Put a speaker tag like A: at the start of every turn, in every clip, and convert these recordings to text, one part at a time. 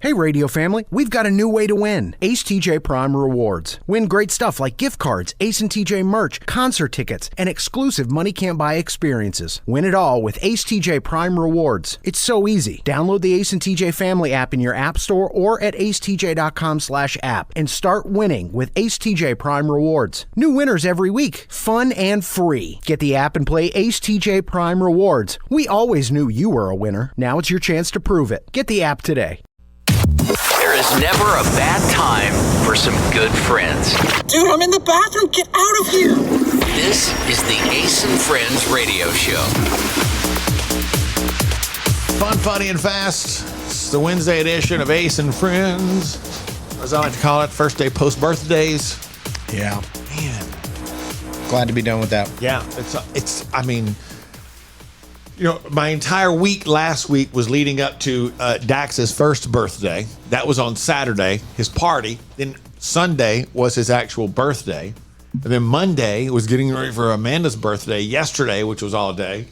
A: Hey radio family, we've got a new way to win. Ace TJ Prime Rewards. Win great stuff like gift cards, Ace and TJ merch, concert tickets, and exclusive money can't buy experiences. Win it all with Ace TJ Prime Rewards. It's so easy. Download the Ace and TJ family app in your app store or at acetj.com/app and start winning with Ace TJ Prime Rewards. New winners every week. Fun and free. Get the app and play Ace TJ Prime Rewards. We always knew you were a winner. Now it's your chance to prove it. Get the app today.
B: There is never a bad time for some good friends.
C: Dude, I'm in the bathroom. Get out of here.
B: This is the Ace and Friends radio show.
D: Fun, funny, and fast. It's the Wednesday edition of Ace and Friends. As I like to call it, first day post-birthdays.
E: Yeah.
D: Man.
E: Glad to be done with that.
D: Yeah. My entire week last week was leading up to Dax's first birthday. That was on Saturday, his party. Then Sunday was his actual birthday. And then Monday was getting ready for Amanda's birthday yesterday, which was all day.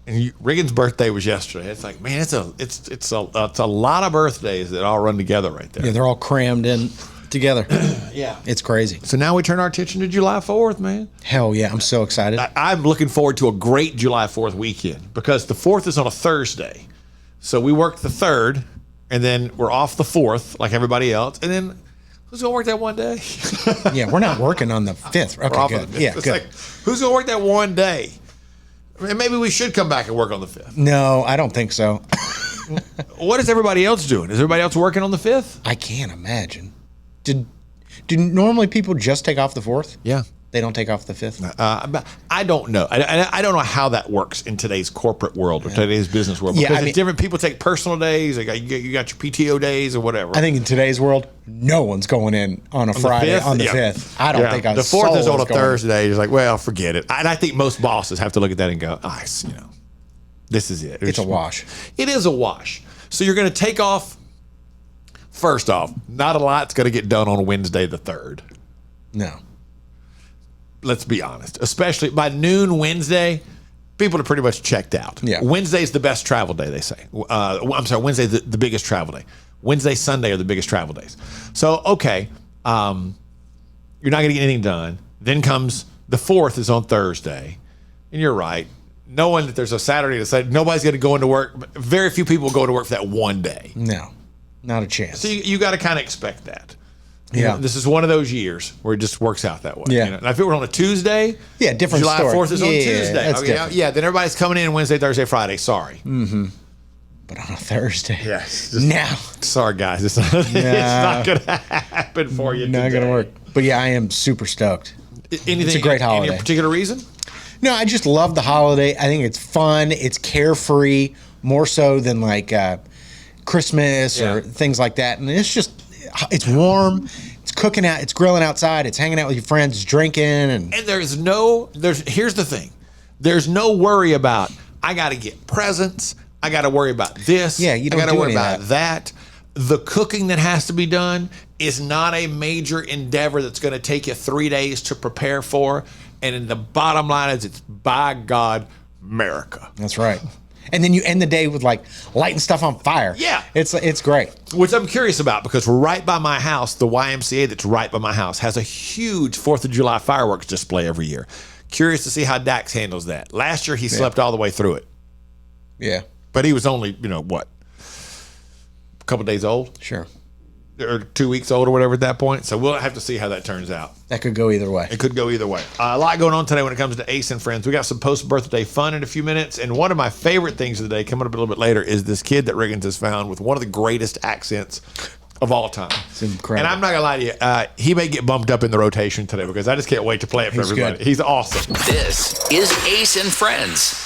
D: And Regan's birthday was yesterday. It's like, man, it's a lot of birthdays that all run together right there.
E: Yeah, they're all crammed in together.
D: Yeah.
E: It's crazy.
D: So now we turn our attention to July 4th, man.
E: Hell yeah, I'm so excited.
D: I'm looking forward to a great July 4th weekend because the 4th is on a Thursday. So we work the 3rd, and then we're off the 4th like everybody else. And then who's going to work that one day?
E: Yeah, we're not working on the 5th. Okay, good. Yeah,
D: it's
E: good.
D: like, who's going to work that one day? I mean, maybe we should come back and work on the 5th.
E: No, I don't think so.
D: What is everybody else doing? Is everybody else working on the 5th?
E: I can't imagine. Do normally people just take off the 4th?
D: Yeah.
E: They don't take off the 5th?
D: I don't know. I don't know how that works in today's corporate world or today's business world. Because it's different. People take personal days. You got your PTO days or whatever.
E: I think in today's world, no one's going in on a Friday on the 5th. I don't think
D: the 4th is on a Thursday. It's like, well, forget it. And I think most bosses have to look at that and go, this is it.
E: It's a wash.
D: It is a wash. So you're going to take off. First off, not a lot's going to get done on Wednesday the 3rd.
E: No.
D: Let's be honest. Especially by noon Wednesday, people are pretty much checked out.
E: Yeah.
D: Wednesday's the best travel day, they say. I'm sorry, Wednesday's the biggest travel day. Wednesday, Sunday are the biggest travel days. So, okay, you're not going to get anything done. Then comes the 4th is on Thursday. And you're right. Knowing that there's a Saturday to say nobody's going to go into work. Very few people go to work for that one day.
E: No. Not a chance.
D: So you got to kind of expect that.
E: Yeah.
D: This is one of those years where it just works out that way.
E: Yeah.
D: Now, if it were on a Tuesday,
E: different
D: July
E: story.
D: 4th is on Tuesday.
E: That's
D: Okay,
E: different.
D: then everybody's coming in Wednesday, Thursday, Friday. Sorry.
E: Mm-hmm. But on a Thursday.
D: Yes.
E: Now.
D: Sorry, guys. It's not going to happen for you
E: Not going to work. But yeah, I am super stoked. It's a great holiday.
D: Any particular reason?
E: No, I just love the holiday. I think it's fun. It's carefree, more so than like Christmas or things like that. And it's warm. It's cooking out. It's grilling outside. It's hanging out with your friends. It's drinking. And
D: here's the thing. There's no worry about, I got to get presents. I got to worry about this.
E: Yeah, you don't
D: I got to
E: do
D: worry
E: any of
D: about that. The cooking that has to be done is not a major endeavor that's going to take you 3 days to prepare for. And the bottom line is, it's by God, America.
E: That's right. And then you end the day with like lighting stuff on fire.
D: Yeah.
E: It's great.
D: Which I'm curious about because right by my house, the YMCA that's right by my house has a huge 4th of July fireworks display every year. Curious to see how Dax handles that. Last year, he slept all the way through it.
E: Yeah.
D: But he was only, a couple days old?
E: Sure.
D: Or 2 weeks old or whatever at that point. So we'll have to see how that turns out.
E: That could go either way.
D: It could go either way. A lot going on today when it comes to Ace and Friends. We got some post-birthday fun in a few minutes. And one of my favorite things of the day, coming up a little bit later, is this kid that Riggins has found with one of the greatest accents of all time.
E: It's incredible.
D: And I'm not going to lie to you, he may get bumped up in the rotation today because I just can't wait to play it for everybody.
E: Good.
D: He's awesome.
B: This is Ace and Friends.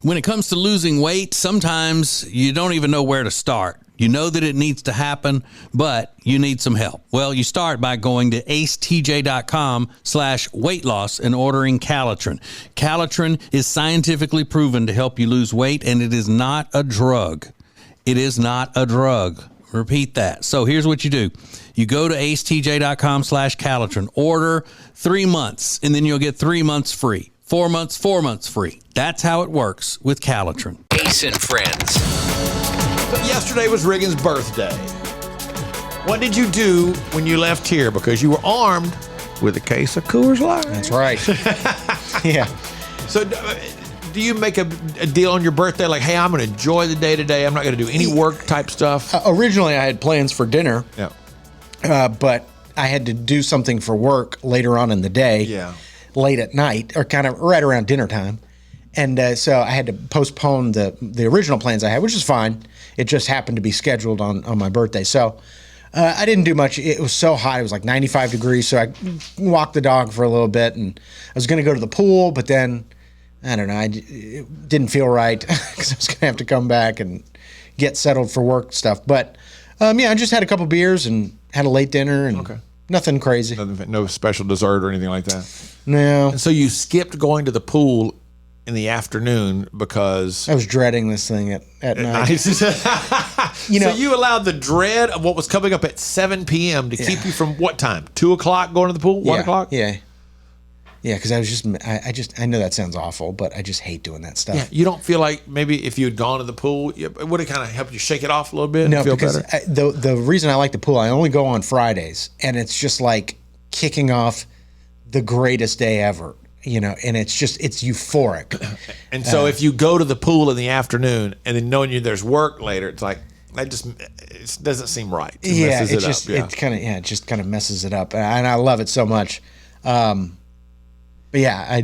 F: When it comes to losing weight, sometimes you don't even know where to start. You know that it needs to happen, but you need some help. Well, you start by going to acetj.com/weight loss and ordering Calitrin. Calitrin is scientifically proven to help you lose weight, and it is not a drug. It is not a drug. Repeat that. So here's what you do. You go to acetj.com/Calitrin, order 3 months, and then you'll get 3 months free. 4 months free. That's how it works with Calitrin.
B: Ace and Friends.
D: So yesterday was Riggins' birthday. What did you do when you left here? Because you were armed with a case of Coors Light.
E: That's right. Yeah.
D: So do you make a deal on your birthday? Like, hey, I'm going to enjoy the day today. I'm not going to do any work type stuff.
E: Originally, I had plans for dinner.
D: Yeah.
E: But I had to do something for work later on in the day.
D: Yeah.
E: Late at night, or kind of right around dinner time. And so I had to postpone the original plans I had, which is fine. It just happened to be scheduled on my birthday. So I didn't do much. It was so hot. It was like 95 degrees. So I walked the dog for a little bit, and I was going to go to the pool, but then, I don't know, it didn't feel right because I was going to have to come back and get settled for work stuff. But yeah, I just had a couple beers and had a late dinner, and nothing crazy.
D: No special dessert or anything like that?
E: No.
D: And so you skipped going to the pool in the afternoon because
E: I was dreading this thing at night.
D: You know, so you allowed the dread of what was coming up at 7 p.m. to keep you from what time? 2 o'clock going to the pool? 1 o'clock?
E: Yeah. Yeah, because I know that sounds awful, but I just hate doing that stuff.
D: Yeah, you don't feel like maybe if you had gone to the pool, it would have kind of helped you shake it off a little bit
E: No,
D: and feel
E: because
D: better?
E: the reason I like the pool, I only go on Fridays, and it's just like kicking off the greatest day ever. You know, and it's euphoric.
D: And so if you go to the pool in the afternoon and then knowing there's work later, it's like, it doesn't seem right. It just kind of messes it up. And I love it so much. But yeah,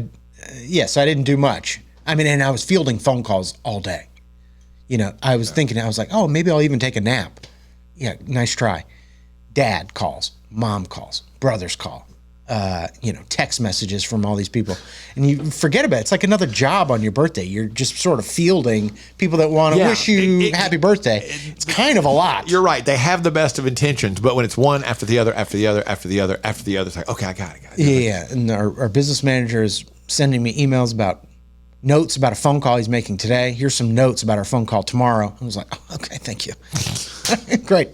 D: so I didn't do much. I mean, and I was fielding phone calls all day. You know, I was thinking, I was like, oh, maybe I'll even take a nap. Yeah, nice try. Dad calls, mom calls, brothers call. Text messages from all these people, and you forget about it. It's like another job on your birthday. You're just sort of fielding people that want to wish you happy birthday. It's kind of a lot. You're right. They have the best of intentions, but when it's one after the other, after the other, after the other, after the other, it's like, okay, I got it.
E: Yeah, and our business manager is sending me emails about notes about a phone call he's making today. Here's some notes about our phone call tomorrow. I was like, oh, okay, thank you. Great.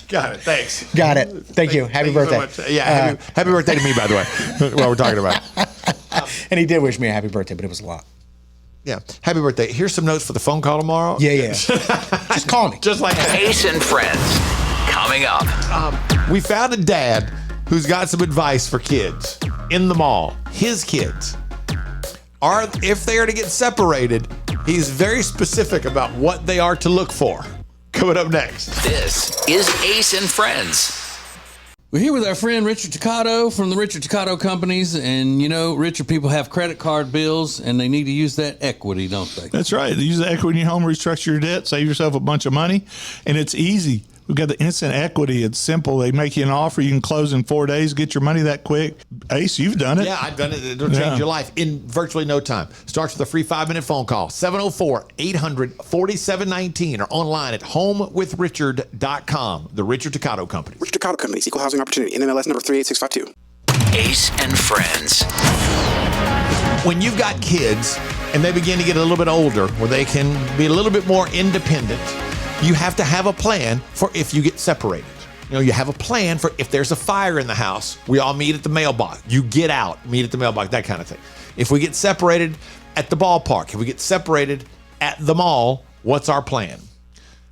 D: Got it. Thanks.
E: Got it. Thank you. Happy birthday.
D: So yeah. Happy birthday to me, by the way, while we're talking about it.
E: And he did wish me a happy birthday, but it was a lot.
D: Yeah. Happy birthday. Here's some notes for the phone call tomorrow.
E: Yeah. Just call me.
D: Just like that.
B: Ace and Friends. Coming up.
D: We found a dad who's got some advice for kids in the mall. His kids. If they are to get separated, he's very specific about what they are to look for. Coming up next.
B: This is Ace and Friends.
F: We're here with our friend Richard Toccato from the Richard Toccato Companies. And, Richard, people have credit card bills, and they need to use that equity, don't they?
G: That's right. Use the equity in your home, restructure your debt, save yourself a bunch of money, and it's easy. We've got the instant equity. It's simple. They make you an offer. You can close in 4 days, get your money that quick. Ace, you've done it.
D: Yeah, I've done it. It'll change your life in virtually no time. Starts with a free 5-minute phone call, 704-800-4719, or online at homewithrichard.com. The Richard Toccato Company.
H: Richard Toccato Companies, Equal Housing Opportunity, NMLS number 38652.
B: Ace and Friends.
D: When you've got kids and they begin to get a little bit older, where they can be a little bit more independent, you have to have a plan for if you get separated. You have a plan for if there's a fire in the house, we all meet at the mailbox. You get out, meet at the mailbox, that kind of thing. If we get separated at the ballpark, if we get separated at the mall, what's our plan?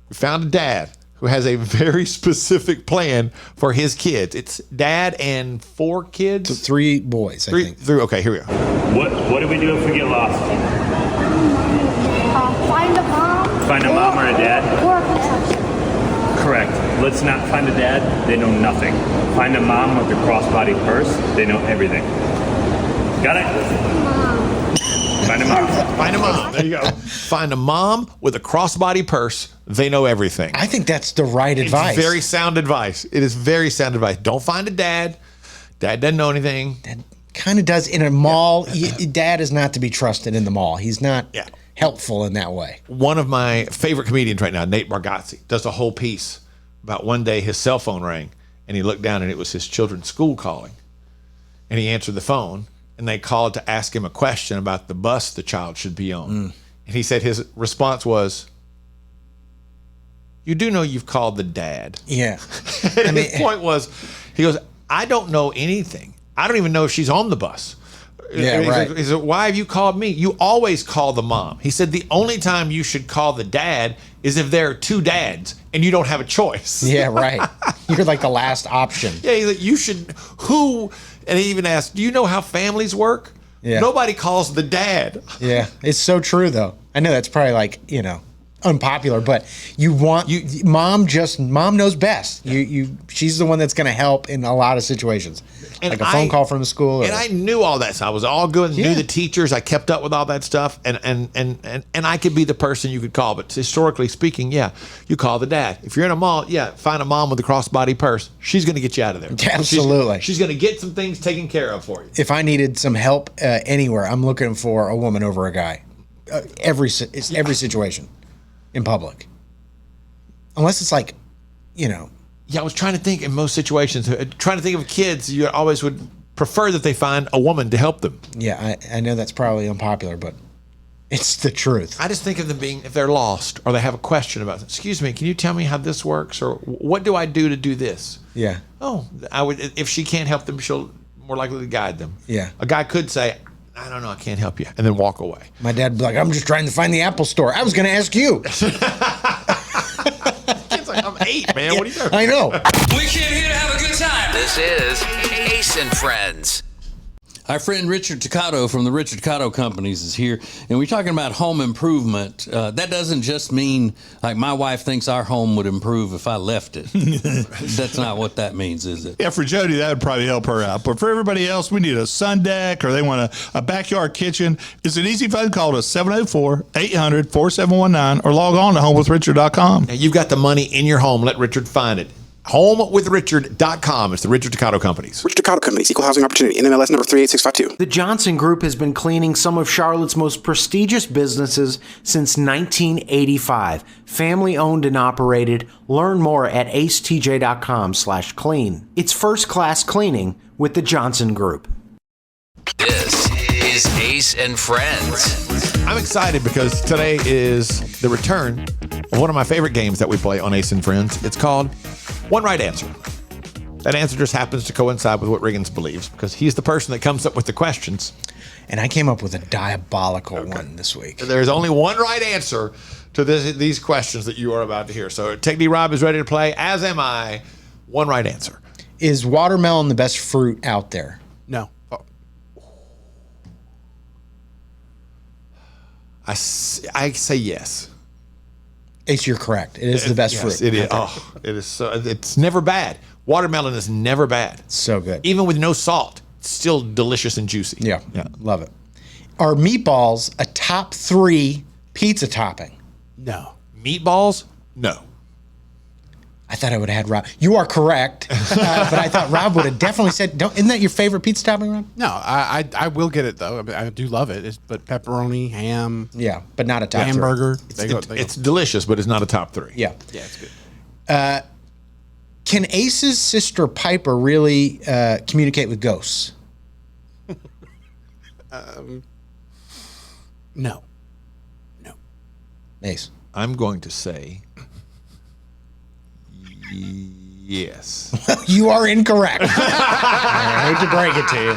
D: We found a dad who has a very specific plan for his kids. It's dad and 4 kids?
E: 3 boys, I think.
D: Okay, here we go.
I: What do we do if we get lost?
J: Find a mom.
I: Find a mom or a dad?
J: Or a construction.
I: Correct. Let's not find a dad. They know nothing. Find a mom with a crossbody purse. They know everything. Got it?
J: Mom.
I: Find a mom.
D: Find a mom. There you go. Find a mom with a crossbody purse. They know everything.
E: I think that's the right advice.
D: It's very sound advice. It is very sound advice. Don't find a dad. Dad doesn't know anything.
E: That kind of does in a mall. Dad is not to be trusted in the mall. He's not helpful in that way.
D: One of my favorite comedians right now, Nate Bargatze, does a whole piece about one day his cell phone rang and he looked down and it was his children's school calling. And he answered the phone and they called to ask him a question about the bus the child should be on. And he said his response was, "You do know you've called the dad."
E: Yeah.
D: And his point was, he goes, "I don't know anything. I don't even know if she's on the bus.
E: Yeah, right.
D: He said, why have you called me? You always call the mom. He said, the only time you should call the dad is if there are two dads and you don't have a choice.
E: Yeah, right. You're like the last option.
D: Yeah, he's like, you should, and he even asked, do you know how families work?
E: Yeah.
D: Nobody calls the dad.
E: Yeah, it's so true though. I know that's probably like, unpopular, but mom knows best. She's the one that's going to help in a lot of situations.
D: And
E: like a phone call from the school.
D: And I knew all that. So I was all good and
E: Yeah.
D: knew the teachers. I kept up with all that stuff. And I could be the person you could call. But historically speaking, yeah, you call the dad. If you're in a mall, yeah, find a mom with a crossbody purse. She's going to get you out of there.
E: Absolutely.
D: She's going to get some things taken care of for you.
E: If I needed some help anywhere, I'm looking for a woman over a guy. Every situation in public. Unless it's like,
D: Yeah, I was trying to think in most situations, trying to think of kids, you always would prefer that they find a woman to help them.
E: Yeah, I know that's probably unpopular, but it's the truth.
D: I just think of them being, if they're lost or they have a question about, excuse me, can you tell me how this works? Or what do I do to do this?
E: Yeah.
D: Oh, I would. If she can't help them, she'll more likely to guide them.
E: Yeah.
D: A guy could say, I don't know, I can't help you, and then walk away.
E: My dad would be like, I'm just trying to find the Apple store. I was going to ask you.
D: It's like, I'm 8, man. What are you doing?
E: I know.
B: We came here to have a good time. This is Ace and Friends.
F: Our friend Richard Toccato from the Richard Toccato Companies is here, and we're talking about home improvement. That doesn't just mean, like, my wife thinks our home would improve if I left it. That's not what that means, is it?
G: Yeah, for Jody, that would probably help her out. But for everybody else, we need a sun deck or they want a backyard kitchen. It's an easy phone call to 704-800-4719 or log on to homewithrichard.com.
D: Now, you've got the money in your home. Let Richard find it. HomeWithRichard.com. It's the Richard Toccato Companies.
H: Richard Toccato Companies, Equal Housing Opportunity, NMLS number 38652.
A: The Johnson Group has been cleaning some of Charlotte's most prestigious businesses since 1985. Family owned and operated. Learn more at acetj.com/clean. It's first class cleaning with the Johnson Group.
B: This is Ace and Friends.
D: I'm excited because today is the return of one of my favorite games that we play on Ace and Friends. It's called One Right Answer. That answer just happens to coincide with what Riggins believes because he's the person that comes up with the questions.
E: And I came up with a diabolical one this week.
D: There's only one right answer to these questions that you are about to hear. So Technique Rob is ready to play, as am I. One right answer.
E: Is watermelon the best fruit out there?
K: No.
D: I say yes.
E: Ace, you're correct. It is the best fruit.
D: It is. Oh, it is. So, it's never bad. Watermelon is never bad.
E: So good.
D: Even with no salt, it's still delicious and juicy.
E: Yeah. Love it. Are meatballs a top 3 pizza topping?
K: No.
D: Meatballs? No.
E: I thought I would have had Rob. You are correct, but I thought Rob would have definitely said, isn't that your favorite pizza topping, Rob?
K: No, I will get it, though. I mean, I do love it. But pepperoni, ham.
E: Yeah, but not a top
K: hamburger.
D: It's delicious, but it's not a top 3.
E: Yeah.
K: Yeah, it's good.
E: Can Ace's sister Piper really communicate with ghosts?
K: No.
E: Ace.
D: I'm going to say yes.
E: You are incorrect. I hate to break it to you.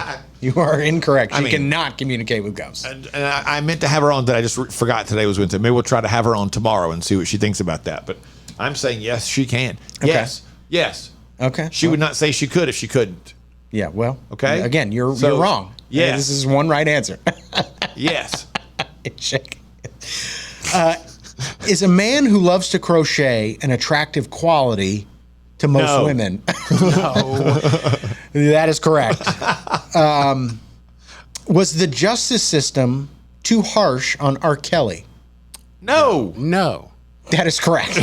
E: You are incorrect. She cannot communicate with ghosts.
D: And I meant to have her on that. I just forgot today was Wednesday. Maybe we'll try to have her on tomorrow and see what she thinks about that. But I'm saying yes, she can.
E: Okay.
D: Yes.
E: Okay.
D: She would not say she could if she couldn't.
E: Yeah, well.
D: Okay.
E: Again, you're
D: So,
E: wrong.
D: yes.
E: This is one right answer.
D: Yes.
E: Shake. Is a man who loves to crochet an attractive quality to most
D: No.
E: women? No. That is correct. Was the justice system too harsh on R. Kelly?
D: No.
K: No.
E: That is correct.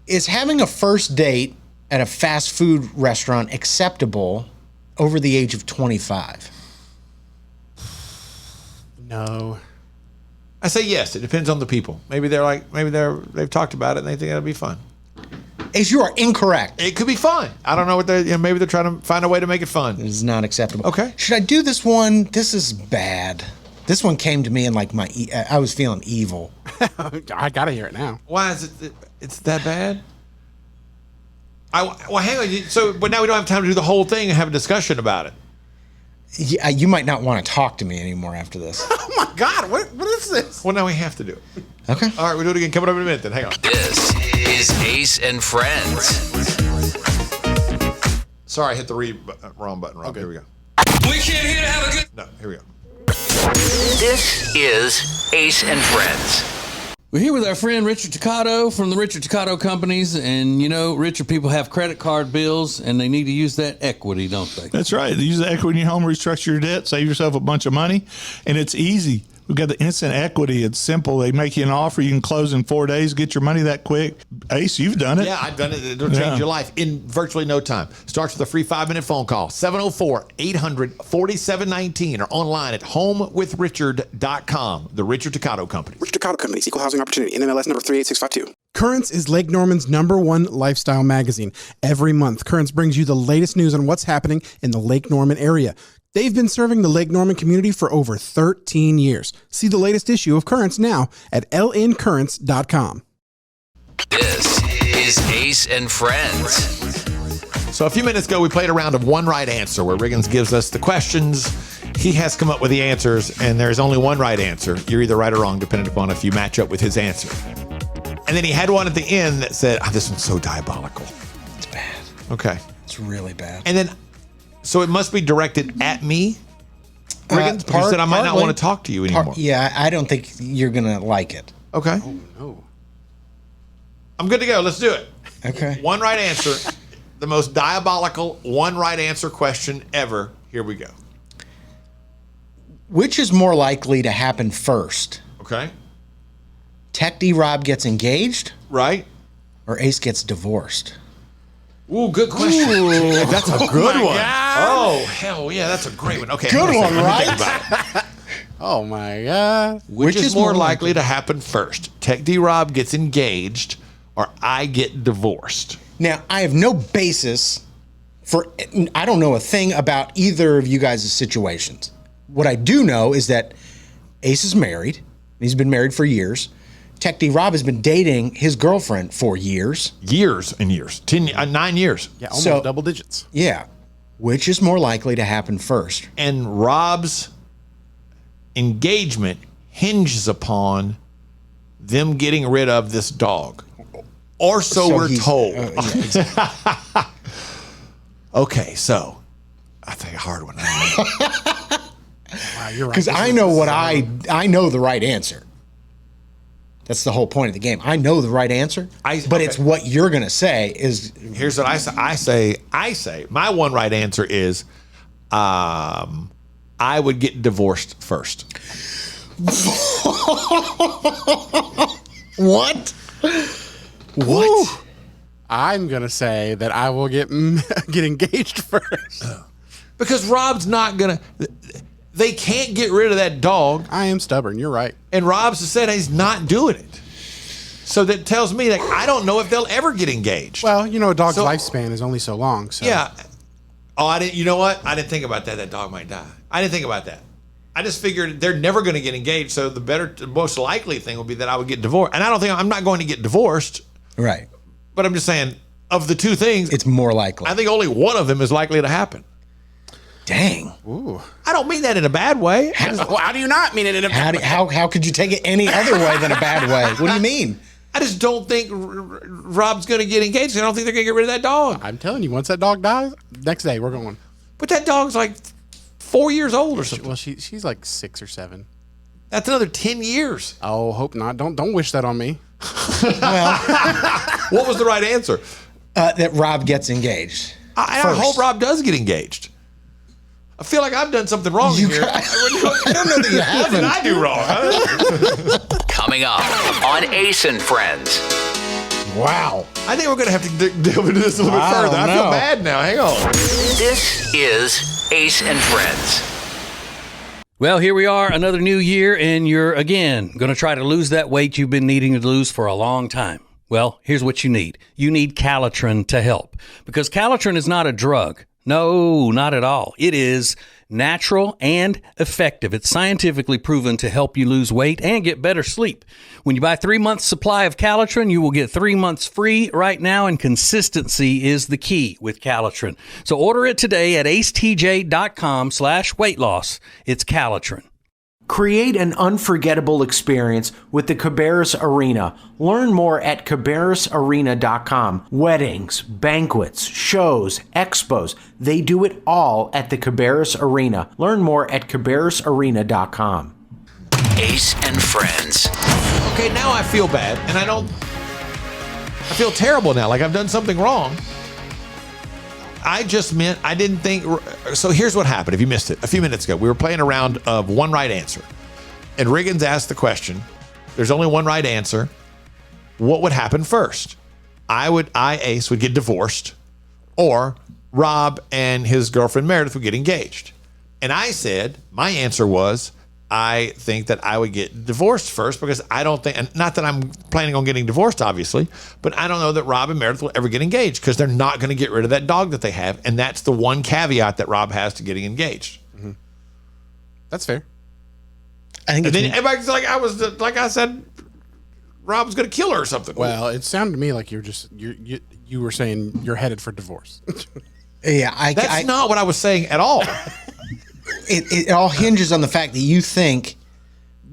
E: Is having a first date at a fast food restaurant acceptable over the age of 25?
K: No.
D: I say yes. It depends on the people. Maybe they've talked about it and they think it'll be fun.
E: Ace, you are incorrect.
D: It could be fun. I don't know what maybe they're trying to find a way to make it fun.
E: It is not acceptable.
D: Okay.
E: Should I do this one? This is bad. This one came to me in like I was feeling evil.
K: I gotta hear it now.
D: Why is it? It's that bad? Well, hang on. But now we don't have time to do the whole thing and have a discussion about it.
E: Yeah, you might not want to talk to me anymore after this.
K: Oh my God, what is this?
D: Well, now we have to do it.
E: Okay.
D: All right, we'll do it again. Coming up in a minute then. Hang on.
B: This is Ace and Friends.
D: Sorry, I hit the wrong button, Rob.
K: Okay.
D: Here we go.
L: We came here to have a good...
D: No, here we go.
B: This is Ace and Friends.
F: We're here with our friend Richard Toccato from the Richard Toccato Companies. And, you know, Richard, people have credit card bills, and they need to use that equity, don't they?
G: That's right. Use the equity in your home, restructure your debt, save yourself a bunch of money, and it's easy. We've got the instant equity. It's simple. They make you an offer. You can close in 4 days, get your money that quick. Ace, you've done it.
D: Yeah, I've done it. It'll change your life in virtually no time. Starts with a free 5-minute phone call, 704-800-4719, or online at homewithrichard.com. The Richard Toccato Company.
H: Richard Toccato Company, Equal Housing Opportunity, NMLS number 38652.
K: Currents is Lake Norman's #1 lifestyle magazine. Every month, Currents brings you the latest news on what's happening in the Lake Norman area. They've been serving the Lake Norman community for over 13 years. See the latest issue of Currents now at lncurrents.com.
B: This is Ace and Friends.
D: So a few minutes ago, we played a round of one right answer where Riggins gives us the questions. He has come up with the answers, and there's only one right answer. You're either right or wrong, depending upon if you match up with his answer. And then he had one at the end that said, this one's so diabolical.
E: It's bad.
D: Okay.
E: It's really bad.
D: And then, so it must be directed at me, Riggins, because you said I might not want to talk to you anymore.
E: Yeah, I don't think you're going to like it.
D: Okay.
K: Oh, no.
D: I'm good to go. Let's do it.
E: Okay.
D: One right answer. The most diabolical one right answer question ever. Here we go.
E: Which is more likely to happen first?
D: Okay.
E: Tech D Rob gets engaged?
D: Right.
E: Or Ace gets divorced?
D: Ooh, good question.
E: Ooh.
D: That's a good one.
K: God.
D: Oh, hell yeah, that's a great one. Okay.
E: Good one, right?
K: Oh my God.
D: Which is more likely to happen first? Tech D Rob gets engaged or I get divorced?
E: Now, I have no basis I don't know a thing about either of you guys' situations. What I do know is that Ace is married. He's been married for years. Tech D Rob has been dating his girlfriend for years.
D: Years and years. 9 years.
K: Yeah, almost double digits.
E: Yeah. Which is more likely to happen first?
D: And Rob's engagement hinges upon them getting rid of this dog. Or so we're told.
E: Yeah.
D: Okay, so I think a hard one.
K: Wow, you're right.
E: Because I know I know the right answer. That's the whole point of the game. I know the right answer, but it's what you're going to say is.
D: Here's what I say. I say my one right answer is, I would get divorced first.
E: What?
K: What? I'm gonna say that I will get engaged first.
D: Because Rob's not gonna. They can't get rid of that dog.
K: I am stubborn. You're right.
D: And Rob's said he's not doing it. So that tells me that I don't know if they'll ever get engaged.
K: Well, you know, a dog's lifespan is only so long. So
D: yeah. Oh, I didn't. You know what? I didn't think about that. That dog might die. I didn't think about that. I just figured they're never going to get engaged. So the most likely thing would be that I would get divorced. And I'm not going to get divorced.
E: Right.
D: But I'm just saying, of the two things,
E: it's more likely.
D: I think only one of them is likely to happen.
E: Dang.
K: Ooh.
D: I don't mean that in a bad way.
K: How do you not mean it in a bad way?
E: How could you take it any other way than a bad way? What do you mean?
D: I just don't think Rob's going to get engaged. I don't think they're going to get rid of that dog.
K: I'm telling you, once that dog dies, next day we're going.
D: But that dog's like 4 years old or something.
K: Well, she's like 6 or 7.
D: That's another 10 years.
K: Oh, hope not. Don't wish that on me.
E: Well,
D: what was the right answer?
E: That Rob gets engaged.
D: I hope Rob does get engaged. I feel like I've done something wrong here.
E: I don't know that you haven't.
D: What did I do wrong?
B: Coming up on Ace and Friends.
E: Wow.
D: I think we're going to have to delve into this a little bit further. I feel bad now. Hang on.
B: This is Ace and Friends.
F: Well, here we are, another new year, and you're, again, going to try to lose that weight you've been needing to lose for a long time. Well, here's what you need. You need Calitrin to help, because Calitrin is not a drug. No, not at all. It is natural and effective. It's scientifically proven to help you lose weight and get better sleep. When you buy 3 months supply of Calitrin, you will get 3 months free right now, and consistency is the key with Calitrin. So order it today at acetj.com/weight loss. It's Calitrin.
A: Create an unforgettable experience with the Cabarrus Arena. Learn more at cabarrusarena.com. Weddings, banquets, shows, expos, they do it all at the Cabarrus Arena. Learn more at cabarrusarena.com.
B: Ace and Friends.
D: Okay, now I feel bad, and I feel terrible now, like I've done something wrong. I didn't think. So here's what happened. If you missed it, a few minutes ago, we were playing a round of one right answer. And Riggins asked the question, there's only one right answer. What would happen first? Ace, would get divorced, or Rob and his girlfriend Meredith would get engaged. And I said, my answer was, I think that I would get divorced first, because I don't think, and not that I'm planning on getting divorced, obviously, but I don't know that Rob and Meredith will ever get engaged, because they're not going to get rid of that dog that they have. And that's the one caveat that Rob has to getting engaged.
K: Mm-hmm. That's fair.
E: I think.
D: And then everybody's like, I said, Rob's going to kill her or something.
K: Well, it sounded to me like you were saying you're headed for divorce.
E: Yeah,
D: that's not what I was saying at all.
E: It all hinges on the fact that you think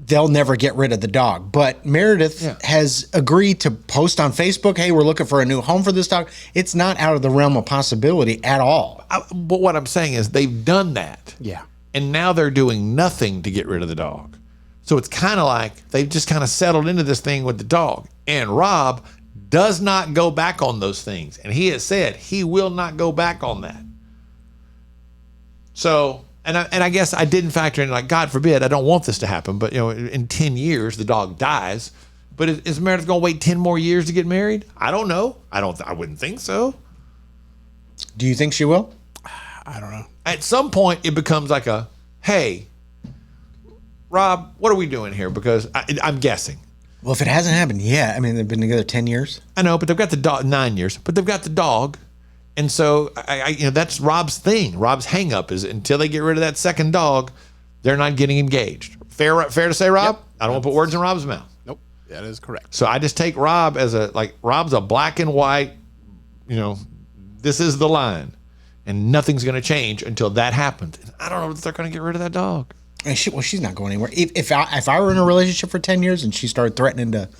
E: they'll never get rid of the dog. But Meredith has agreed to post on Facebook, hey, we're looking for a new home for this dog. It's not out of the realm of possibility at all.
D: But what I'm saying is they've done that.
K: Yeah.
D: And now they're doing nothing to get rid of the dog. So it's kind of like they've just kind of settled into this thing with the dog. And Rob does not go back on those things. And he has said he will not go back on that. So... And I guess I didn't factor in, like, God forbid, I don't want this to happen, but, in 10 years, the dog dies. But is Meredith going to wait 10 more years to get married? I don't know. I wouldn't think so.
E: Do you think she will?
K: I don't know.
D: At some point, it becomes like hey, Rob, what are we doing here? Because I'm guessing.
E: Well, if it hasn't happened yet, I mean, they've been together 10 years.
D: I know, but they've got the dog, 9 years, but they've got the dog. And so, that's Rob's thing. Rob's hang up is until they get rid of that second dog, they're not getting engaged. Fair to say, Rob? Yep. I don't want to put words in Rob's mouth.
K: Nope. That is correct.
D: So I just take Rob as Rob's a black and white, this is the line. And nothing's going to change until that happens. And I don't know if they're going to get rid of that dog.
E: And she's not going anywhere. If I were in a relationship for 10 years and she started threatening to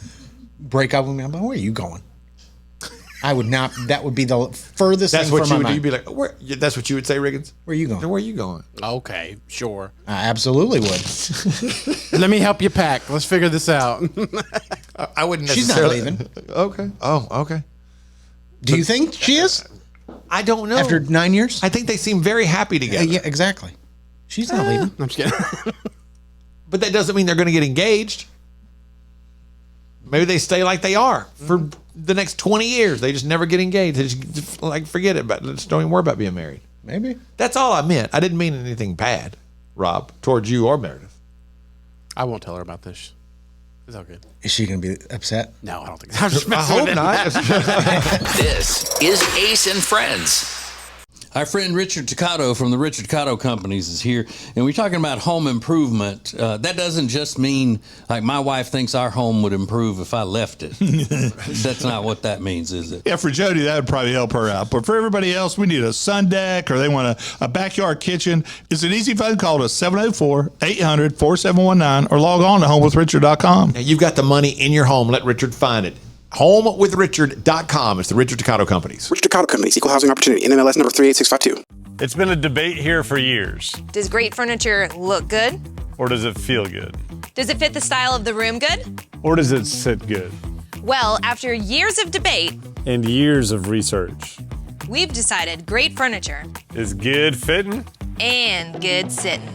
E: break up with me, I'm like, where are you going? I would not. That would be the furthest thing from my mind.
D: You'd be like, that's what you would say, Riggins?
E: Where are you going?
D: Where are you going?
K: Okay, sure.
E: I absolutely would.
K: Let me help you pack. Let's figure this out.
D: I wouldn't necessarily.
E: She's not leaving.
D: Okay. Oh, okay.
E: Do you think she is?
D: I don't know.
E: After 9 years?
D: I think they seem very happy together.
E: Yeah, exactly. She's not leaving.
K: I'm just kidding.
D: But that doesn't mean they're going to get engaged. Maybe they stay like they are for the next 20 years. They just never get engaged. They just forget it. But just don't even worry about being married.
E: Maybe.
D: That's all I meant. I didn't mean anything bad, Rob, towards you or Meredith.
K: I won't tell her about this. It's all good.
E: Is she going to be upset?
K: No, I don't think so.
D: I hope not.
B: This is Ace and Friends.
F: Our friend Richard Toccato from the Richard Toccato Companies is here, and we're talking about home improvement. That doesn't just mean, like, my wife thinks our home would improve if I left it. That's not what that means, is it?
G: Yeah, for Jody, that would probably help her out. But for everybody else, we need a sun deck, or they want a backyard kitchen. It's an easy phone call to 704-800-4719 or log on to homewithrichard.com.
D: Now, you've got the money in your home. Let Richard find it. HomeWithRichard.com. It's the Richard Toccato Companies.
H: Richard Toccato Companies, Equal Housing Opportunity, NMLS number 38652.
I: It's been a debate here for years.
M: Does great furniture look good?
I: Or does it feel good?
M: Does it fit the style of the room good?
I: Or does it sit good?
M: Well, after years of debate
I: and years of research,
M: we've decided great furniture
I: is good fitting
M: and good sitting.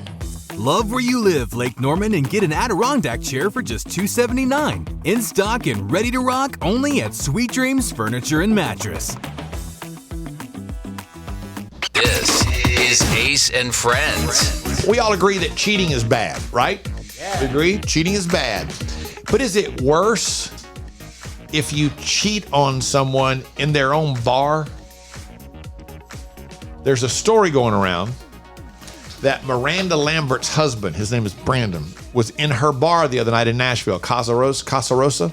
N: Love where you live, Lake Norman, and get an Adirondack chair for just $279. In stock and ready to rock only at Sweet Dreams Furniture and Mattress.
B: This is Ace and Friends.
D: We all agree that cheating is bad, right? Yeah. We agree? Cheating is bad. But is it worse if you cheat on someone in their own bar? There's a story going around that Miranda Lambert's husband, his name is Brandon, was in her bar the other night in Nashville, Casa Rosa.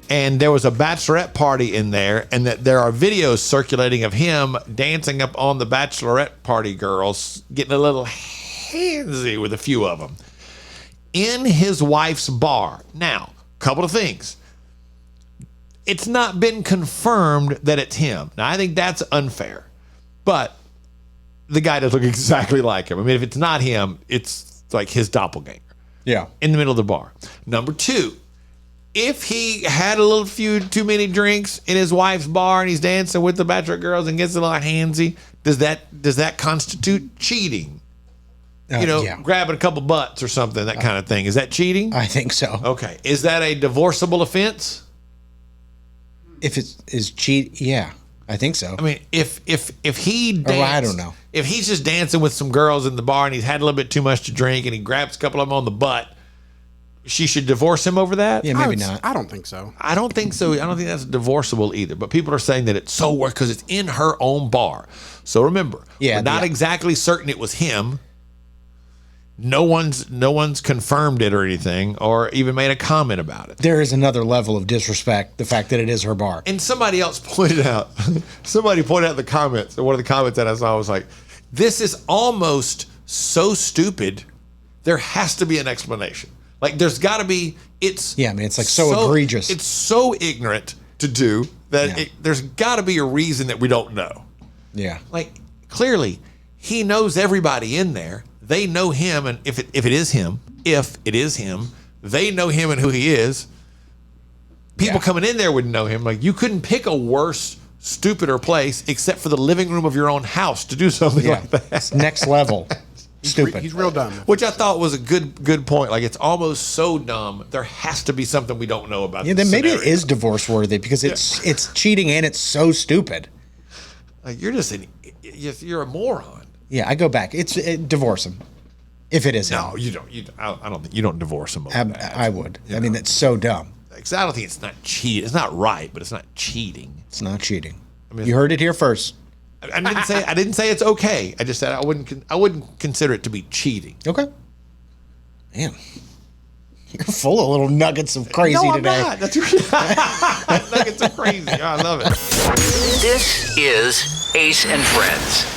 D: And there was a bachelorette party in there, and that there are videos circulating of him dancing up on the bachelorette party girls, getting a little handsy with a few of them in his wife's bar. Now, a couple of things. It's not been confirmed that it's him. Now, I think that's unfair, but the guy does look exactly like him. I mean, if it's not him, it's like his doppelganger.
E: Yeah.
D: In the middle of the bar. Number two, if he had a little few too many drinks in his wife's bar and he's dancing with the bachelor girls and gets a little handsy, does that constitute cheating?
E: Yeah.
D: Grabbing a couple butts or something, that kind of thing. Is that cheating?
E: I think so.
D: Okay. Is that a divorceable offense?
E: If it is cheat, yeah, I think so.
D: I mean, if he danced,
E: I don't know.
D: If he's just dancing with some girls in the bar and he's had a little bit too much to drink and he grabs a couple of them on the butt, she should divorce him over that?
E: Yeah, maybe not.
K: I don't think so.
D: I don't think so. I don't think that's divorceable either. But people are saying that it's so worse because it's in her own bar. So remember, we're not exactly certain it was him. No one's confirmed it or anything, or even made a comment about it.
E: There is another level of disrespect, the fact that it is her bar.
D: And somebody else pointed out, in the comments, one of the comments that I saw was like, this is almost so stupid, there has to be an explanation. Like, there's got to be, it's like
E: so egregious.
D: It's so ignorant to do that there's got to be a reason that we don't know.
E: Yeah.
D: Like, clearly, he knows everybody in there. They know him, and if it is him, they know him and who he is. People coming in there wouldn't know him. Like, you couldn't pick a worse, stupider place except for the living room of your own house to do something like that.
E: It's next level. Stupid.
K: He's real dumb.
D: Which I thought was a good point. Like, it's almost so dumb. There has to be something we don't know about.
E: Yeah, then maybe it is divorce worthy because it's cheating and it's so stupid.
D: Like, you're a moron.
E: Yeah, I go back. Divorce him, if it is him.
D: No, you don't. I don't think you don't divorce him.
E: I would. I mean, that's so dumb.
D: Because I don't think it's not cheating. It's not right, but it's not cheating.
E: It's not cheating. I mean, you heard it here first.
D: I didn't say it's okay. I just said I wouldn't consider it to be cheating.
E: Okay. Man, you're full of little nuggets of crazy today.
D: Not. That's nuggets of crazy. I love it.
B: This is Ace and Friends.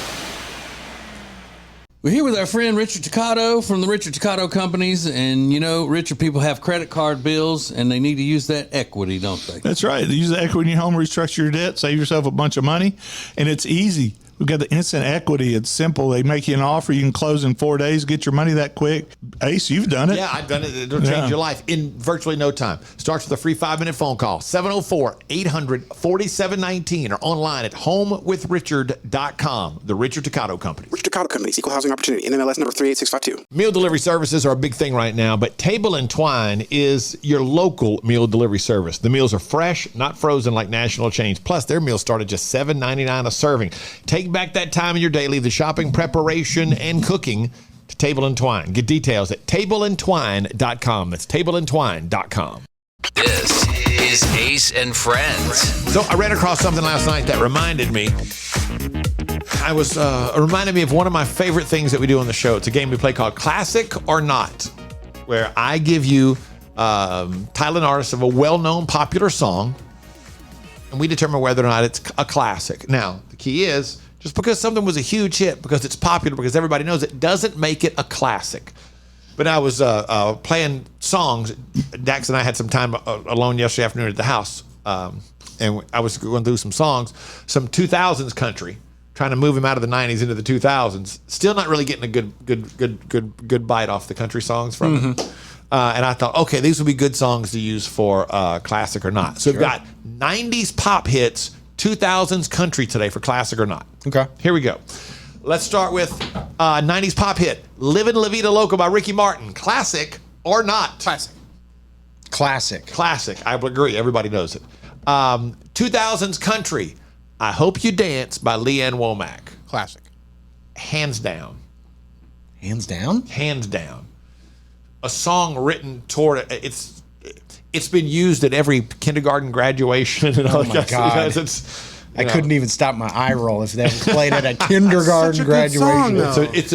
F: We're here with our friend Richard Toccato from the Richard Toccato Companies. And, Richard, people have credit card bills, and they need to use that equity, don't they?
G: That's right. They use the equity in your home, restructure your debt, save yourself a bunch of money, and it's easy. We've got the instant equity. It's simple. They make you an offer. You can close in 4 days, get your money that quick. Ace, you've done it.
D: Yeah, I've done it. It'll change your life in virtually no time. Starts with a free 5-minute phone call, 704-800-4719, or online at homewithrichard.com. The Richard Toccato Company.
H: Richard Toccato Company, Equal Housing Opportunity, NMLS number 38652.
D: Meal delivery services are a big thing right now, but Table and Twine is your local meal delivery service. The meals are fresh, not frozen like national chains. Plus, their meals start at just $7.99 a serving. Take back that time in your day, leave the shopping, preparation, and cooking to Table and Twine. Get details at tableandtwine.com. That's tableandtwine.com.
B: This is Ace and Friends.
D: So I ran across something last night that reminded me. Reminded me of one of my favorite things that we do on the show. It's a game we play called Classic or Not, where I give you title and artist of a well-known popular song, and we determine whether or not it's a classic. Now, the key is, just because something was a huge hit, because it's popular, because everybody knows it, doesn't make it a classic. But I was playing songs. Dax and I had some time alone yesterday afternoon at the house, and I was going through some songs, some 2000s country, trying to move him out of the 90s into the 2000s. Still not really getting a good bite off the country songs from him. And I thought, okay, these would be good songs to use for classic or not. So we've got 90s pop hits, 2000s country today for classic or not.
E: Okay.
D: Here we go. Let's start with 90s pop hit, Livin' La Vida Loca by Ricky Martin. Classic or not?
E: Classic.
D: Classic. I would agree. Everybody knows it. 2000s country, I Hope You Dance by Leanne Womack.
K: Classic.
D: Hands down.
E: Hands down?
D: Hands down. A song written toward it. It's been used at every kindergarten graduation and all
E: my God. I couldn't even stop my eye roll if that was played at a kindergarten graduation.
K: Song,
D: it's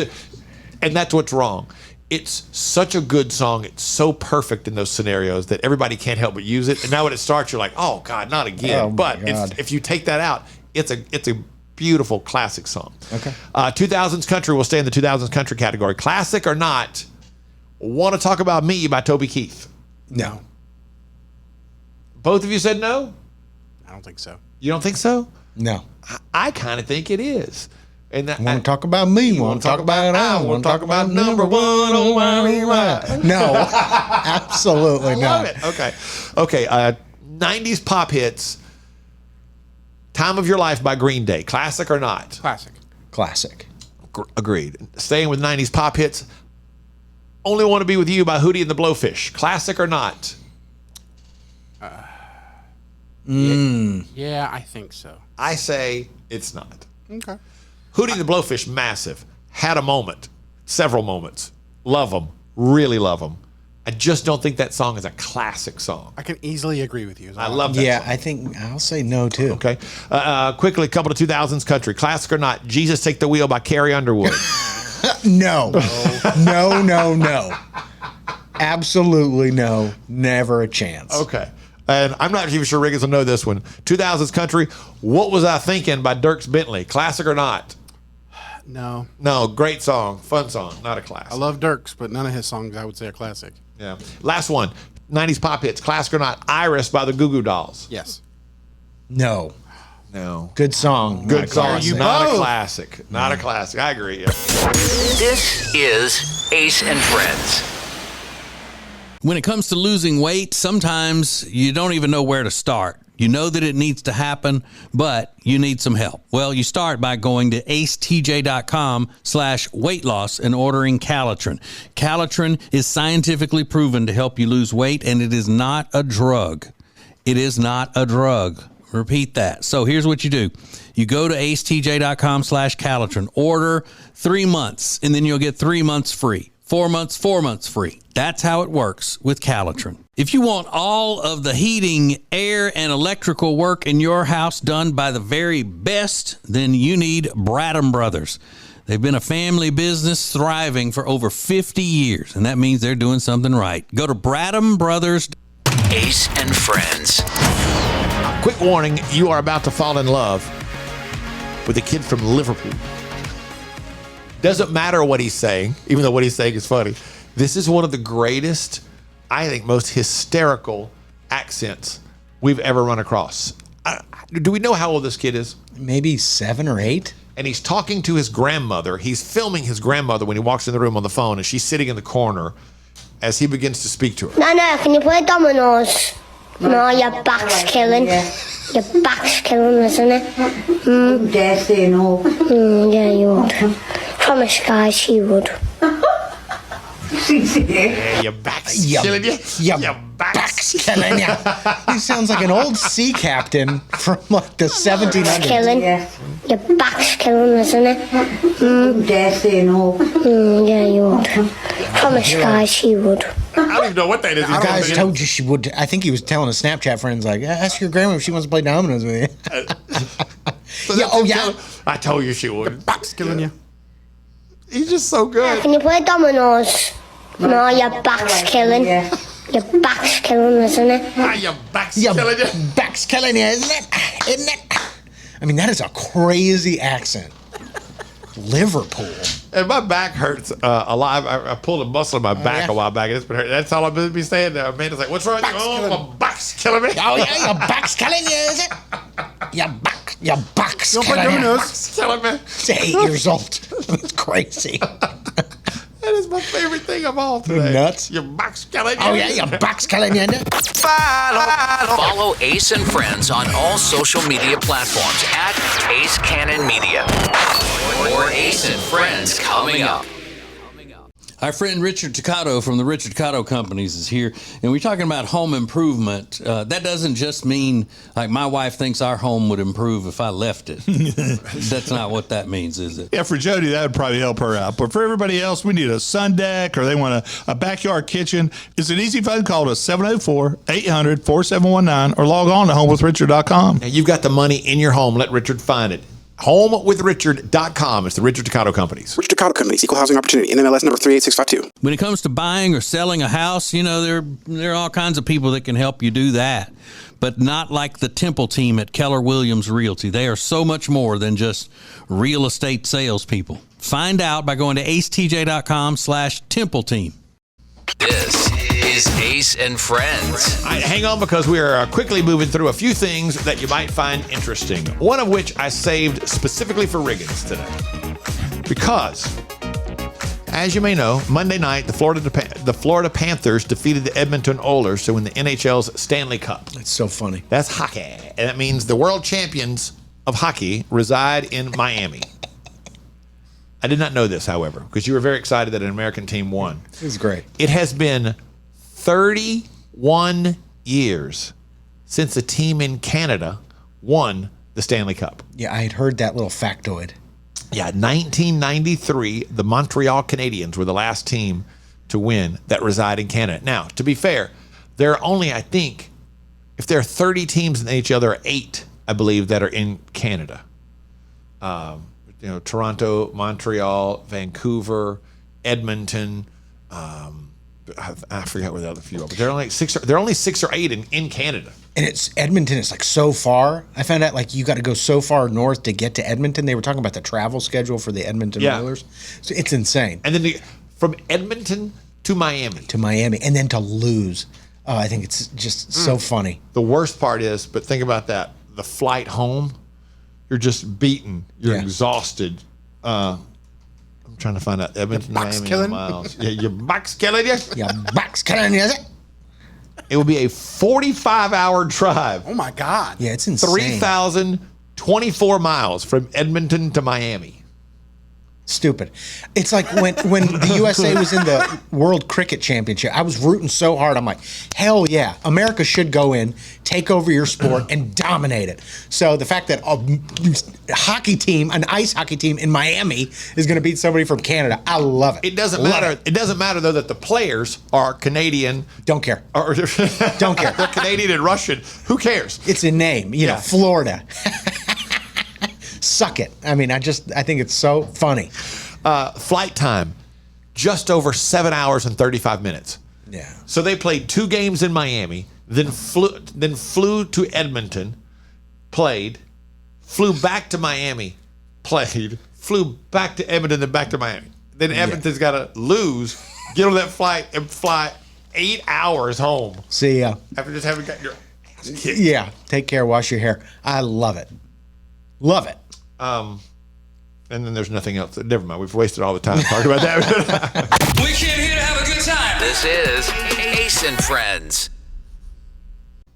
D: And that's what's wrong. It's such a good song. It's so perfect in those scenarios that everybody can't help but use it. And now when it starts, you're like, oh God, not again.
E: Oh, my
D: but
E: God.
D: if you take that out, it's a beautiful classic song.
E: Okay.
D: 2000s country will stay in the 2000s country category. Classic or not, Want to Talk About Me by Toby Keith.
E: No.
D: Both of you said no?
K: I don't think so.
D: You don't think so?
E: No.
D: I kind of think it is. And that,
E: Want to talk about me? Want to talk about I? Want to talk about number one? Oh, why? No, absolutely
D: I
E: not.
D: love it. Okay. 90s pop hits. Time of Your Life by Green Day. Classic or not?
K: Classic.
E: Classic.
D: Agreed. Staying with 90s pop hits. Only Want to Be With You by Hootie and the Blowfish. Classic or not?
K: Yeah, I think so.
D: I say it's not.
K: Okay.
D: Hootie and the Blowfish, massive. Had a moment. Several moments. Love them. Really love them. I just don't think that song is a classic song.
K: I can easily agree with you.
D: I love that
E: Yeah,
D: song.
E: I think I'll say no too.
D: Okay. Quickly, a couple of 2000s country. Classic or not, Jesus Take the Wheel by Carrie Underwood.
E: No. No. Absolutely no. Never a chance.
D: Okay. And I'm not even sure Riggins will know this one. 2000s country, What Was I Thinking by Dierks Bentley. Classic or not?
K: No.
D: No, great song. Fun song. Not a classic.
K: I love Dirks, but none of his songs I would say are classic.
D: Yeah. Last one. 90s pop hits. Classic or not? Iris by the Goo Goo Dolls.
K: Yes.
E: No.
D: No.
E: Good song.
D: Good song.
E: classic.
D: Not a classic. Not a classic. I agree. Yeah.
B: This is Ace and Friends.
F: When it comes to losing weight, sometimes you don't even know where to start. You know that it needs to happen, but you need some help. Well, you start by going to acetj.com/weight loss and ordering Calitrin. Calitrin is scientifically proven to help you lose weight, and it is not a drug. It is not a drug. Repeat that. So here's what you do. You go to acetj.com/Calitrin, order 3 months, and then you'll get 3 months free. 4 months, 4 months free. That's how it works with Calitrin. If you want all of the heating, air, and electrical work in your house done by the very best, then you need Bradham Brothers. They've been a family business thriving for over 50 years, and that means they're doing something right. Go to Bradham Brothers.
B: Ace and Friends.
D: Quick warning, you are about to fall in love with a kid from Liverpool. Doesn't matter what he's saying, even though what he's saying is funny. This is one of the greatest, I think, most hysterical accents we've ever run across. Do we know how old this kid is?
E: Maybe 7 or 8.
D: And he's talking to his grandmother. He's filming his grandmother when he walks in the room on the phone, and she's sitting in the corner as he begins to speak to her.
J: Nana, can you play dominoes? No, your back's killing. Your back's killing, isn't it?
O: Dare say no.
J: Yeah, you would. Promise, guys, she would.
D: Yeah, your back's killing you.
E: Your back's killing you. He sounds like an old sea captain from like the 1700s.
J: Killing. Your back's killing, isn't it?
O: Dare say no.
J: Yeah, you would. Promise, guys, she would.
D: I don't even know what that is.
E: You guys told you she would. I think he was telling his Snapchat friends, like, ask your grandma if she wants to play dominoes with you.
D: I told you she would.
K: Back's killing you.
D: He's just so good.
J: Can you play dominoes? No, your back's killing. Your back's killing, isn't it?
D: Your back's killing you.
E: Back's killing you, isn't it? Isn't it? I mean, that is a crazy accent. Liverpool.
D: And my back hurts a lot. I pulled a muscle in my back a while back, and it's been hurting. That's all I've been saying now. Amanda's like, "What's wrong with you?" Oh, my back's killing me.
E: Oh yeah, your back's killing you, is it? Your back's killing you.
D: Back's killing me.
E: He's 8 years old. That's crazy.
D: That is my favorite thing of all today.
E: Nuts.
D: Your back's killing you.
E: Oh yeah, your back's killing you, isn't it?
B: Follow Ace and Friends on all social media platforms at Ace Cannon Media. More Ace and Friends coming up.
F: Our friend Richard Toccato from the Richard Toccato Companies is here, and we're talking about home improvement. That doesn't just mean, like, my wife thinks our home would improve if I left it. That's not what that means, is it?
G: Yeah, for Jody, that would probably help her out. But for everybody else, we need a sun deck, or they want a backyard kitchen. It's an easy phone call to 704-800-4719 or log on to homewithrichard.com.
D: Now, you've got the money in your home. Let Richard find it. HomeWithRichard.com. It's the Richard Toccato Companies.
H: Richard Toccato Companies, Equal Housing Opportunity, NMLS number 38652.
F: When it comes to buying or selling a house, there are all kinds of people that can help you do that, but not like the Temple team at Keller Williams Realty. They are so much more than just real estate salespeople. Find out by going to acetj.com/Temple team.
B: This is Ace and Friends.
D: All right, hang on, because we are quickly moving through a few things that you might find interesting. One of which I saved specifically for Riggins today. Because, as you may know, Monday night, the Florida Panthers defeated the Edmonton Oilers to win the NHL's Stanley Cup.
E: That's so funny.
D: That's hockey. And that means the world champions of hockey reside in Miami. I did not know this, however, because you were very excited that an American team won.
E: This is great.
D: It has been 31 years since a team in Canada won the Stanley Cup.
E: Yeah, I had heard that little factoid.
D: Yeah, 1993, the Montreal Canadiens were the last team to win that reside in Canada. Now, to be fair, there are only, I think, if there are 30 teams in the NHL, there are 8, I believe, that are in Canada. Toronto, Montreal, Vancouver, Edmonton. I forget where the other few are, but there are only 6 or 8 in Canada.
E: And Edmonton is like so far. I found out you got to go so far north to get to Edmonton. They were talking about the travel schedule for the Edmonton Oilers. So it's insane.
D: And then from Edmonton to Miami.
E: And then to lose. I think it's just so funny.
D: The worst part is, but think about that, the flight home, you're just beaten. You're exhausted. I'm trying to find out. Edmonton, Miami, miles. Yeah, your back's killing you?
E: Your back's killing you?
D: It will be a 45-hour drive.
K: Oh, my God.
E: Yeah, it's insane.
D: 3,024 miles from Edmonton to Miami.
E: Stupid. It's like when the USA was in the World Cricket Championship, I was rooting so hard. I'm like, hell yeah, America should go in, take over your sport, and dominate it. So the fact that a hockey team, an ice hockey team in Miami, is going to beat somebody from Canada, I love it.
D: It doesn't matter. It doesn't matter, though, that the players are Canadian.
E: Don't care.
D: Don't care. They're Canadian and Russian. Who cares?
E: It's a name. You know, Florida. Suck it. I mean, I think it's so funny.
D: Flight time, just over 7 hours and 35 minutes.
E: Yeah.
D: So they played 2 games in Miami, then flew to Edmonton, played, flew back to Miami, played, flew back to Edmonton, then back to Miami. Then Edmonton's got to lose, get on that flight, and fly 8 hours home.
E: See ya.
D: After just having got your ass kicked.
E: Yeah. Take care. Wash your hair. I love it. Love it.
D: And then there's nothing else. Never mind. We've wasted all the time talking about that.
L: We came here to have a good time.
B: This is Ace and Friends.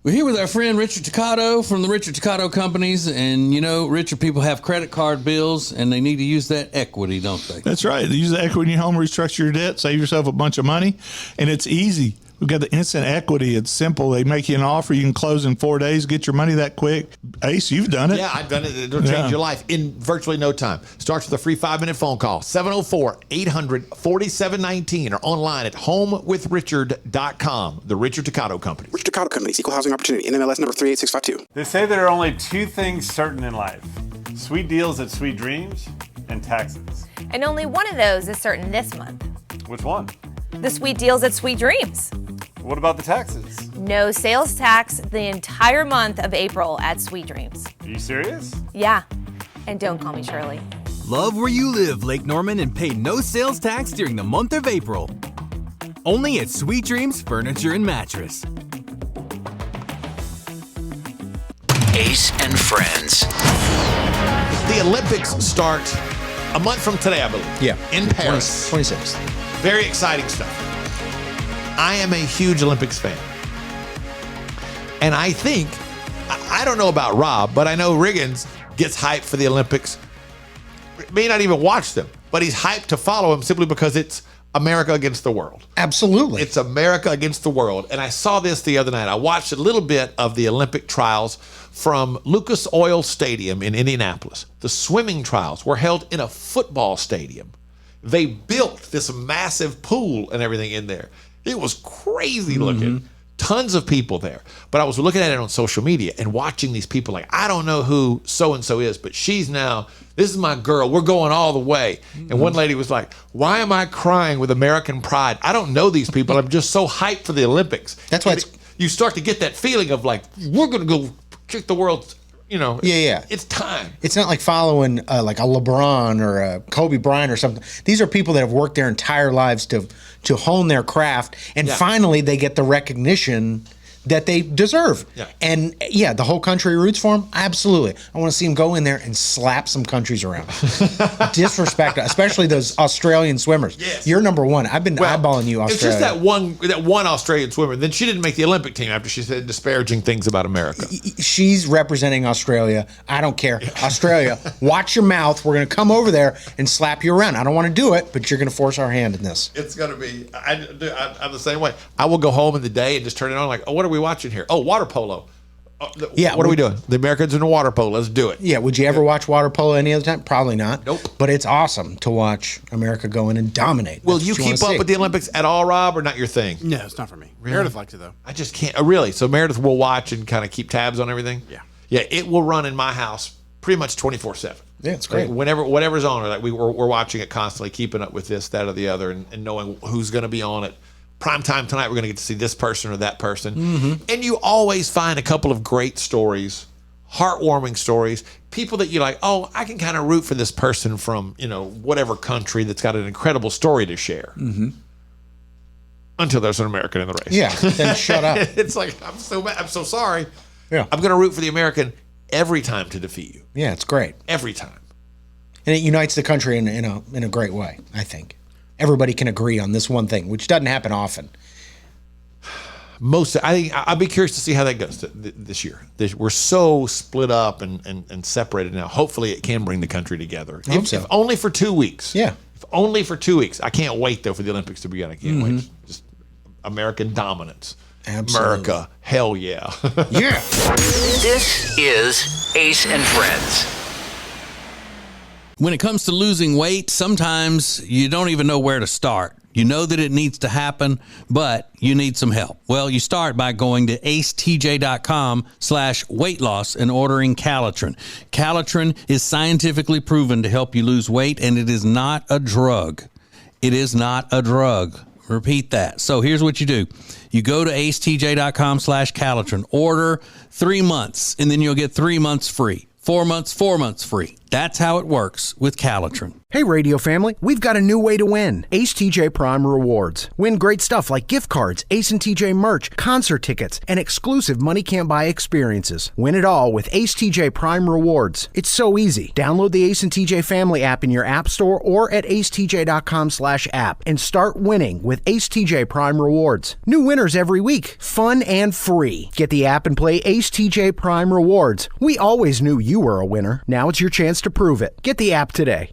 F: We're here with our friend Richard Toccato from the Richard Toccato Companies. And, Richard, people have credit card bills, and they need to use that equity, don't they?
G: That's right. Use the equity in your home, restructure your debt, save yourself a bunch of money, and it's easy. We've got the instant equity. It's simple. They make you an offer. You can close in 4 days, get your money that quick. Ace, you've done it.
D: Yeah, I've done it. It'll change your life in virtually no time. Starts with a free 5-minute phone call, 704-800-4719, or online at homewithrichard.com. The Richard Toccato Companies.
H: Richard Toccato Companies, Equal Housing Opportunity, NMLS number 38652.
I: They say there are only 2 things certain in life: sweet deals at Sweet Dreams and taxes.
M: And only one of those is certain this month.
I: Which one?
M: The sweet deals at Sweet Dreams.
I: What about the taxes?
M: No sales tax the entire month of April at Sweet Dreams.
I: Are you serious?
M: Yeah. And don't call me Shirley.
N: Love where you live, Lake Norman, and pay no sales tax during the month of April. Only at Sweet Dreams Furniture and Mattress.
B: Ace and Friends.
D: The Olympics start a month from today, I believe.
E: Yeah.
D: In Paris.
E: 26th.
D: Very exciting stuff. I am a huge Olympics fan. And I think, I don't know about Rob, but I know Riggins gets hyped for the Olympics. May not even watch them, but he's hyped to follow him simply because it's America against the world.
E: Absolutely.
D: It's America against the world. And I saw this the other night. I watched a little bit of the Olympic trials from Lucas Oil Stadium in Indianapolis. The swimming trials were held in a football stadium. They built this massive pool and everything in there. It was crazy looking. tons of people there. But I was looking at it on social media and watching these people like, I don't know who so-and-so is, but she's now, this is my girl. We're going all the way. And one lady was like, why am I crying with American pride? I don't know these people. I'm just so hyped for the Olympics.
E: That's why
D: you start to get that feeling of like, we're going to go kick the world.
E: Yeah.
D: It's time.
E: It's not like following like a LeBron or a Kobe Bryant or something. These are people that have worked their entire lives to hone their craft, and finally they get the recognition that they deserve.
D: Yeah.
E: And the whole country roots for them. Absolutely. I want to see them go in there and slap some countries around. Disrespect, especially those Australian swimmers.
D: Yes.
E: You're number one. I've been eyeballing you, Australia.
D: It's just that one Australian swimmer. Then she didn't make the Olympic team after she said disparaging things about America.
E: She's representing Australia. I don't care. Australia, watch your mouth. We're going to come over there and slap you around. I don't want to do it, but you're going to force our hand in this.
D: It's going to be, I'm the same way. I will go home in the day and just turn it on like, oh, what are we watching here? Oh, water polo. What are we doing? The Americans in the water polo. Let's do it.
E: Yeah. Would you ever watch water polo any other time? Probably not.
D: Nope.
E: But it's awesome to watch America go in and dominate.
D: Will you keep up with the Olympics at all, Rob, or not your thing?
K: No, it's not for me.
D: Really?
K: Meredith likes it though.
D: I just can't. Really? So Meredith will watch and kind of keep tabs on everything?
K: Yeah.
D: Yeah, it will run in my house pretty much 24/7.
E: Yeah, it's great.
D: Like whatever's on, like we're watching it constantly, keeping up with this, that, or the other, and knowing who's going to be on it. Prime time tonight, we're going to get to see this person or that person.
E: Mm-hmm.
D: And you always find a couple of great stories, heartwarming stories, people that you're like, oh, I can kind of root for this person from, whatever country that's got an incredible story to share.
E: Mm-hmm.
D: Until there's an American in the race.
E: Yeah, then shut up.
D: It's like, I'm so sorry.
E: Yeah.
D: I'm going to root for the American every time to defeat you.
E: Yeah, it's great.
D: Every time.
E: And it unites the country in a great way, I think. Everybody can agree on this one thing, which doesn't happen often.
D: I'd be curious to see how that goes this year. We're so split up and separated now. Hopefully, it can bring the country together. If only for 2 weeks.
E: Yeah.
D: If only for 2 weeks. I can't wait though for the Olympics to begin. I can't wait. Just American dominance.
E: Absolutely.
D: America, hell yeah.
E: Yeah.
B: This is Ace and Friends.
F: When it comes to losing weight, sometimes you don't even know where to start. You know that it needs to happen, but you need some help. Well, you start by going to acetj.com/weight loss and ordering Calitrin. Calitrin is scientifically proven to help you lose weight, and it is not a drug. It is not a drug. Repeat that. So here's what you do. You go to acetj.com/Calitrin, order 3 months, and then you'll get 3 months free. 4 months free. That's how it works with Calitrin.
A: Hey, radio family, we've got a new way to win. Ace TJ Prime Rewards. Win great stuff like gift cards, Ace and TJ merch, concert tickets, and exclusive money can't buy experiences. Win it all with Ace TJ Prime Rewards. It's so easy. Download the Ace and TJ family app in your app store or at acetj.com/app and start winning with Ace TJ Prime Rewards. New winners every week. Fun and free. Get the app and play Ace TJ Prime Rewards. We always knew you were a winner. Now it's your chance to prove it. Get the app today.